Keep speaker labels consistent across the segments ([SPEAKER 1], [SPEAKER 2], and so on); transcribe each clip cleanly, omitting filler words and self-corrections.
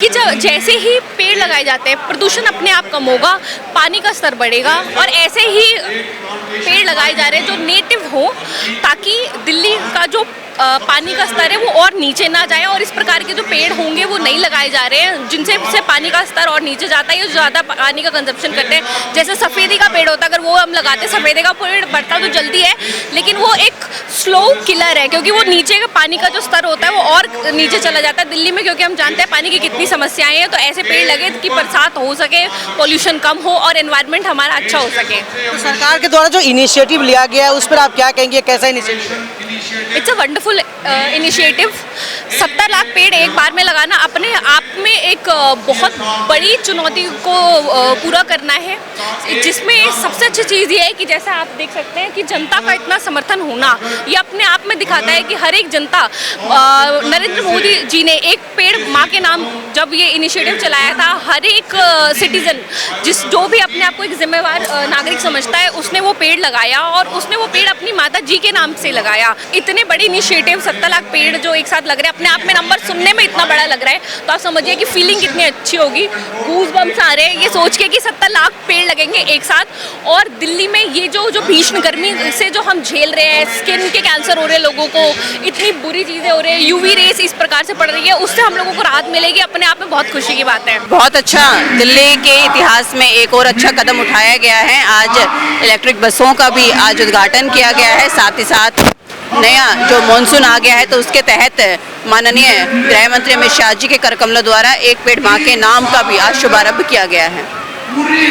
[SPEAKER 1] कि जब जैसे ही पेड़ लगाए जाते हैं प्रदूषण अपने आप कम होगा, पानी का स्तर बढ़ेगा और ऐसे ही पेड़ लगाए जा रहे हैं जो नेटिव हो ताकि दिल्ली का जो पानी का स्तर है वो और नीचे ना जाए। और इस प्रकार के जो पेड़ होंगे वो नहीं लगाए जा रहे हैं जिनसे पानी का स्तर और नीचे जाता है, ये ज़्यादा पानी का कंजप्शन करते हैं। जैसे सफ़ेदी का पेड़ होता है, अगर वो हम लगाते हैं, सफ़ेदी का पेड़ बढ़ता तो जल्दी है लेकिन वो एक स्लो किलर है क्योंकि वो नीचे का पानी का जो स्तर होता है वो और नीचे चला जाता है दिल्ली में, क्योंकि हम जानते हैं पानी की कितनी समस्याएं हैं। तो ऐसे पेड़ लगे कि बरसात हो सके, पोल्यूशन कम हो और एनवायरनमेंट हमारा अच्छा हो सके।
[SPEAKER 2] तो सरकार के द्वारा जो इनिशिएटिव लिया गया है उस पर आप क्या कहेंगे, कैसा initiative?
[SPEAKER 1] It's a wonderful initiative. 70 lakh पेड़ एक बार में लगाना अपने आप में एक बहुत बड़ी चुनौती को पूरा करना है, जिसमें सबसे अच्छी चीज़ ये है कि जैसा आप देख सकते हैं कि जनता का इतना समर्थन होना ये अपने आप में दिखाता है कि हर एक जनता, नरेंद्र मोदी जी ने एक पेड़ माँ के नाम जब ये इनिशिएटिव चलाया था, हर एक सिटीजन जो भी अपने आप को एक जिम्मेवार नागरिक समझता है उसने वो पेड़ लगाया और उसने वो पेड़ अपनी माता जी के नाम से लगाया। इतने बड़े इनिशिएटिव 70 लाख पेड़ जो एक साथ लग रहे हैं, अपने आप में नंबर सुनने में इतना बड़ा लग रहा है तो आप समझिए कि फीलिंग कितनी अच्छी होगी। गूज बम्स आ रहे हैं ये सोच के कि 70 लाख पेड़ लगेंगे एक साथ। और दिल्ली में ये जो भीषण गर्मी से जो हम झेल रहे हैं, स्किन के कैंसर हो रहे हैं लोगों को, इतनी बुरी चीज़ें हो रही है, यूवी रेस इस प्रकार से पड़ रही है, उससे हम लोगों को राहत मिलेगी, अपने आप में बहुत खुशी की बात है।
[SPEAKER 3] बहुत अच्छा, दिल्ली के इतिहास में एक और अच्छा कदम उठाया गया है। आज इलेक्ट्रिक बसों का भी आज उद्घाटन किया गया है, साथ ही साथ नया जो मानसून आ गया है तो उसके तहत माननीय गृह मंत्री अमित शाह जी के करकमलों द्वारा एक पेड़ माँ के नाम का भी आज शुभारंभ किया गया है।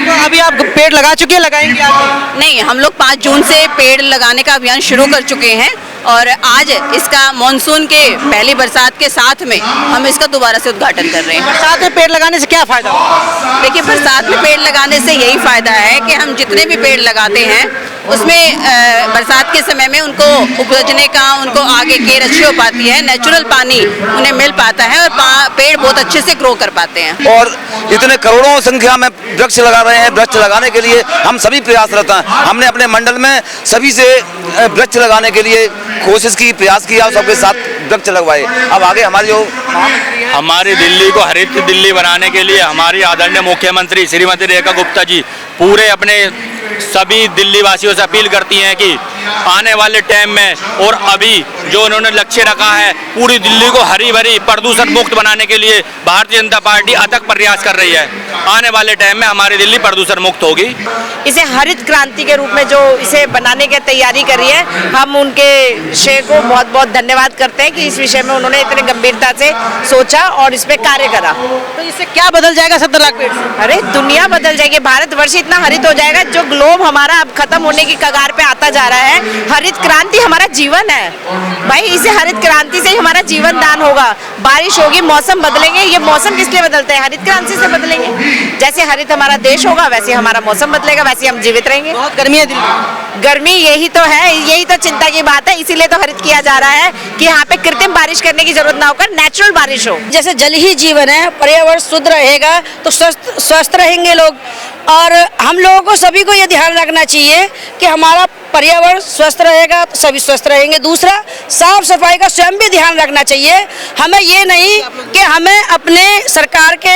[SPEAKER 2] तो अभी आप पेड़ लगा चुके हैं, लगाएंगे आप?
[SPEAKER 3] नहीं, हम लोग 5 जून से पेड़ लगाने का अभियान शुरू कर चुके हैं और आज इसका मानसून के पहली बरसात के साथ में हम इसका दोबारा से उद्घाटन कर रहे हैं।
[SPEAKER 2] बरसात में पेड़ लगाने से क्या फायदा होगा?
[SPEAKER 3] देखिए, बरसात में पेड़ लगाने से यही फायदा है कि हम जितने भी पेड़ लगाते हैं उसमें बरसात के समय में उनको उपजने का, उनको आगे केयर अच्छी हो पाती है, नेचुरल पानी उन्हें मिल पाता है और पेड़ बहुत अच्छे से ग्रो कर पाते हैं।
[SPEAKER 4] और इतने करोड़ों संख्या में वृक्ष लगा रहे हैं। वृक्ष लगाने के लिए हम सभी प्रयासरत हैं। हमने अपने मंडल में सभी से वृक्ष लगाने के लिए कोशिश की, प्रयास किया और सबके साथ वृक्ष लगवाए। अब आगे
[SPEAKER 5] हमारी दिल्ली को हरित दिल्ली बनाने के लिए हमारी आदरणीय मुख्यमंत्री श्रीमती रेखा गुप्ता जी पूरे अपने सभी दिल्ली वासियों से अपील करती हैं कि आने वाले टाइम में और अभी जो उन्होंने लक्ष्य रखा है पूरी दिल्ली को हरी भरी प्रदूषण मुक्त बनाने के लिए भारतीय जनता पार्टी अथक प्रयास कर रही है। आने वाले टाइम में हमारी दिल्ली प्रदूषण मुक्त होगी।
[SPEAKER 6] इसे हरित क्रांति के रूप में जो इसे बनाने की तैयारी कर रही है, हम उनके श्रेय को बहुत बहुत धन्यवाद करते हैं कि इस विषय में उन्होंने इतने गंभीरता से सोचा और इस पे कार्य करा।
[SPEAKER 2] तो इससे क्या बदल जाएगा 70 लाख पेड़?
[SPEAKER 6] अरे दुनिया बदल जाएगी, भारतवर्ष इतना हरित हो जाएगा, जो ग्लोब हमारा अब खत्म होने की कगार पे आता जा रहा है। हरित क्रांति हमारा जीवन है भाई, इसे हरित क्रांति से ही हमारा जीवन दान होगा। बारिश होगी, मौसम बदलेंगे, ये मौसम किस लिए बदलते हैं? हरित क्रांति से बदलेंगे। जैसे हरित हमारा देश होगा वैसे हमारा मौसम बदलेगा, वैसे हम जीवित रहेंगे।
[SPEAKER 2] बहुत गर्मी है दिल्ली।
[SPEAKER 6] गर्मी यही तो है, यही तो चिंता की बात है, इसीलिए तो हरित किया जा रहा है कि यहाँ पे कृत्रिम बारिश करने की जरूरत ना होकर नेचुरल बारिश हो।
[SPEAKER 7] जैसे जल ही जीवन है, पर्यावरण शुद्ध रहेगा तो स्वस्थ रहेंगे लोग। और हम लोगों को सभी को ये ध्यान रखना चाहिए कि हमारा पर्यावरण स्वस्थ रहेगा तो सभी स्वस्थ रहेंगे। दूसरा, साफ सफाई का स्वयं भी ध्यान रखना चाहिए। हमें ये नहीं कि हमें अपने सरकार के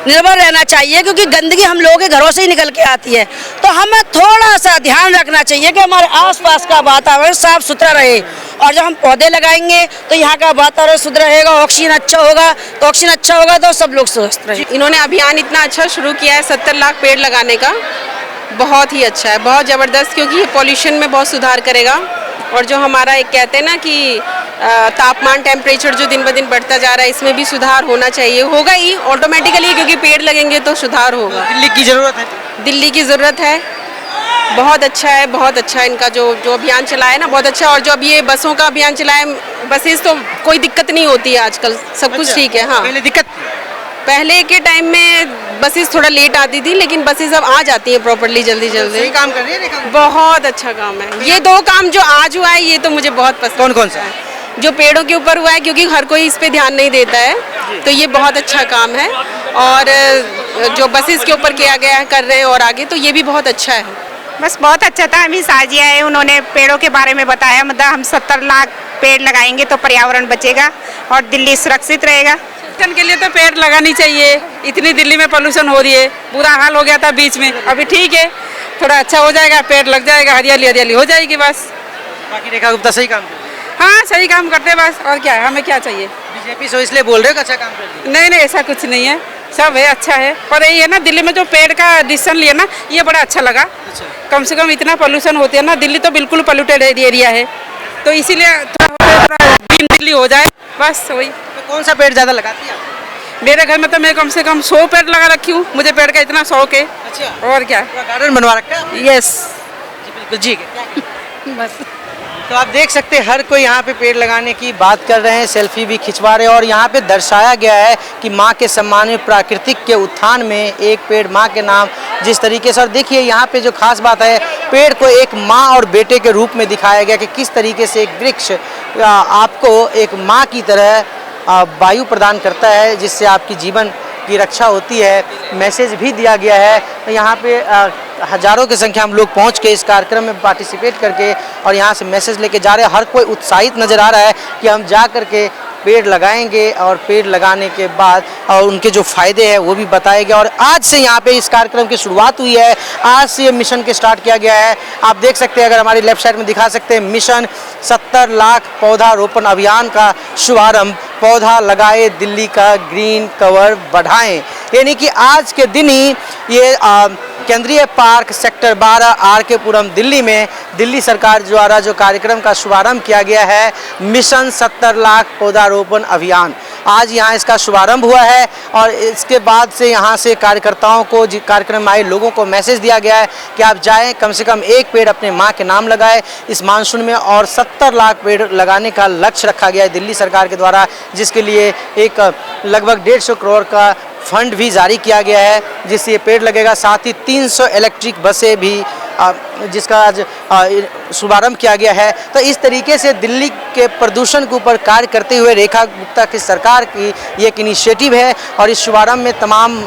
[SPEAKER 7] निर्भर रहना चाहिए, क्योंकि गंदगी हम लोगों के घरों से ही निकल के आती है। तो हमें थोड़ा सा ध्यान रखना चाहिए कि हमारे आसपास का वातावरण साफ सुथरा रहे। और जब हम पौधे लगाएंगे तो यहाँ का वातावरण शुद्ध रहेगा, ऑक्सीजन अच्छा होगा, तो ऑक्सीजन अच्छा होगा तो सब लोग स्वस्थ रहेंगे।
[SPEAKER 8] इन्होंने अभियान इतना अच्छा शुरू किया है 70 लाख पेड़ लगाने का, बहुत ही अच्छा है, बहुत ज़बरदस्त, क्योंकि ये पॉल्यूशन में बहुत सुधार करेगा। और जो हमारा एक कहते हैं ना कि तापमान, टेम्परेचर जो दिन ब दिन बढ़ता जा रहा है, इसमें भी सुधार होना चाहिए, होगा ही ऑटोमेटिकली, क्योंकि पेड़ लगेंगे तो सुधार होगा।
[SPEAKER 2] दिल्ली की जरूरत है,
[SPEAKER 8] दिल्ली की ज़रूरत है। बहुत अच्छा है, बहुत अच्छा इनका जो अभियान चलाया है ना, बहुत अच्छा। और जो अब ये बसों का अभियान चलाया, बसेस तो कोई दिक्कत नहीं होती है आजकल, सब कुछ ठीक है। हाँ,
[SPEAKER 2] पहले दिक्कत,
[SPEAKER 8] पहले के टाइम में बसेस थोड़ा लेट आती थी, लेकिन बसेस अब आ जाती हैं प्रॉपर्ली, जल्दी जल्दी।
[SPEAKER 2] सही काम कर रही है।
[SPEAKER 8] बहुत अच्छा काम है। ये 2 काम जो आज हुआ है ये तो मुझे बहुत पसंद।
[SPEAKER 2] कौन कौन सा?
[SPEAKER 8] जो पेड़ों के ऊपर हुआ है, क्योंकि हर कोई इस पे ध्यान नहीं देता है, तो ये बहुत अच्छा काम है। और जो बसेस के ऊपर किया गया है, कर रहे हैं और आगे, तो ये भी बहुत अच्छा है।
[SPEAKER 9] बस बहुत अच्छा था। अमित शाह जी आए, उन्होंने पेड़ों के बारे में बताया, मतलब हम 70 लाख पेड़ लगाएंगे तो पर्यावरण बचेगा और दिल्ली सुरक्षित रहेगा।
[SPEAKER 8] पोल्यूशन के लिए तो पेड़ लगानी चाहिए। इतनी दिल्ली में पोल्यूशन हो रही है, बुरा हाल हो गया था बीच में, अभी ठीक है, थोड़ा अच्छा हो जाएगा, पेड़ लग जाएगा, हरियाली हरियाली हो जाएगी बस।
[SPEAKER 2] बाकी रेखा गुप्ता सही काम कर
[SPEAKER 8] हाँ सही काम करते हैं बस, और क्या है, हमें क्या चाहिए।
[SPEAKER 2] बीजेपी से इसलिए बोल रहे हो कि अच्छा काम कर रही है?
[SPEAKER 8] नहीं नहीं ऐसा कुछ नहीं है, सब है अच्छा है, पर यही है ना दिल्ली में जो पेड़ का डिसीजन लिया ना, ये बड़ा अच्छा लगा। कम से कम इतना पोल्यूशन होती है ना, दिल्ली तो बिल्कुल पोल्यूटेड एरिया है, तो इसीलिए थोड़ा ग्रीन दिल्ली हो जाए बस वही।
[SPEAKER 2] तो कौन सा पेड़ ज़्यादा लगाती है आप?
[SPEAKER 8] मेरे घर में तो मैं कम से कम 100 पेड़ लगा रखी हूँ, मुझे पेड़ का इतना शौक है।
[SPEAKER 2] अच्छा,
[SPEAKER 8] और क्या,
[SPEAKER 2] पूरा गार्डन बनवा रखा है आपने?
[SPEAKER 8] यस
[SPEAKER 2] जी बिल्कुल जी।
[SPEAKER 8] बस।
[SPEAKER 2] तो आप देख सकते हैं हर कोई यहाँ पे पेड़ लगाने की बात कर रहे हैं, सेल्फी भी खिंचवा रहे हैं और यहाँ पे दर्शाया गया है कि माँ के सम्मान में प्राकृतिक के उत्थान में एक पेड़ माँ के नाम, जिस तरीके से। और देखिए यहाँ पे जो खास बात है, पेड़ को एक माँ और बेटे के रूप में दिखाया गया कि किस तरीके से एक वृक्ष आपको एक माँ की तरह वायु प्रदान करता है, जिससे आपकी जीवन की रक्षा होती है। मैसेज भी दिया गया है। तो यहाँ पे हजारों की संख्या में लोग पहुँच के इस कार्यक्रम में पार्टिसिपेट करके और यहाँ से मैसेज लेके जा रहे हैं। हर कोई उत्साहित नज़र आ रहा है कि हम जा कर के पेड़ लगाएंगे और पेड़ लगाने के बाद और उनके जो फ़ायदे हैं वो भी बताएंगे। और आज से यहाँ पे इस कार्यक्रम की शुरुआत हुई है, आज से ये मिशन के स्टार्ट किया गया है। आप देख सकते हैं, अगर हमारी लेफ्ट साइड में दिखा सकते हैं, मिशन 70 लाख पौधारोपण अभियान का शुभारंभ। पौधा लगाए, दिल्ली का ग्रीन कवर बढ़ाएं, यानी कि आज के दिन ही ये केंद्रीय पार्क सेक्टर 12 आर.के. पुरम दिल्ली में दिल्ली सरकार द्वारा जो कार्यक्रम का शुभारंभ किया गया है, मिशन 70 लाख पौधारोपण अभियान, आज यहाँ इसका शुभारंभ हुआ है। और इसके बाद से यहाँ से कार्यकर्ताओं को, कार्यक्रम में आए लोगों को मैसेज दिया गया है कि आप जाएं, कम से कम एक पेड़ अपने माँ के नाम लगाएं इस मानसून में। और 70 लाख पेड़ लगाने का लक्ष्य रखा गया है दिल्ली सरकार के द्वारा, जिसके लिए एक लगभग 150 करोड़ का फंड भी जारी किया गया है, जिससे ये पेड़ लगेगा। साथ ही 300 इलेक्ट्रिक बसें भी जिसका आज शुभारंभ किया गया है। तो इस तरीके से दिल्ली के प्रदूषण के ऊपर कार्य करते हुए रेखा गुप्ता की सरकार की ये एक इनिशिएटिव है। और इस शुभारंभ में तमाम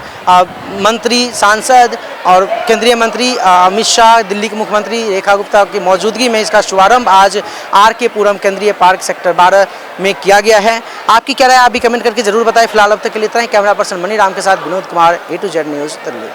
[SPEAKER 2] मंत्री, सांसद और केंद्रीय मंत्री अमित शाह, दिल्ली के मुख्यमंत्री रेखा गुप्ता की मौजूदगी में इसका शुभारंभ आज आर.के. पुरम केंद्रीय पार्क सेक्टर 12 में किया गया है। आपकी क्या राय, आप भी कमेंट करके जरूर बताएं। फिलहाल अब तक के लिए इतना ही। कैमरा पर्सन मनी राम के साथ Vinod Kumar, A to Z news Delhi.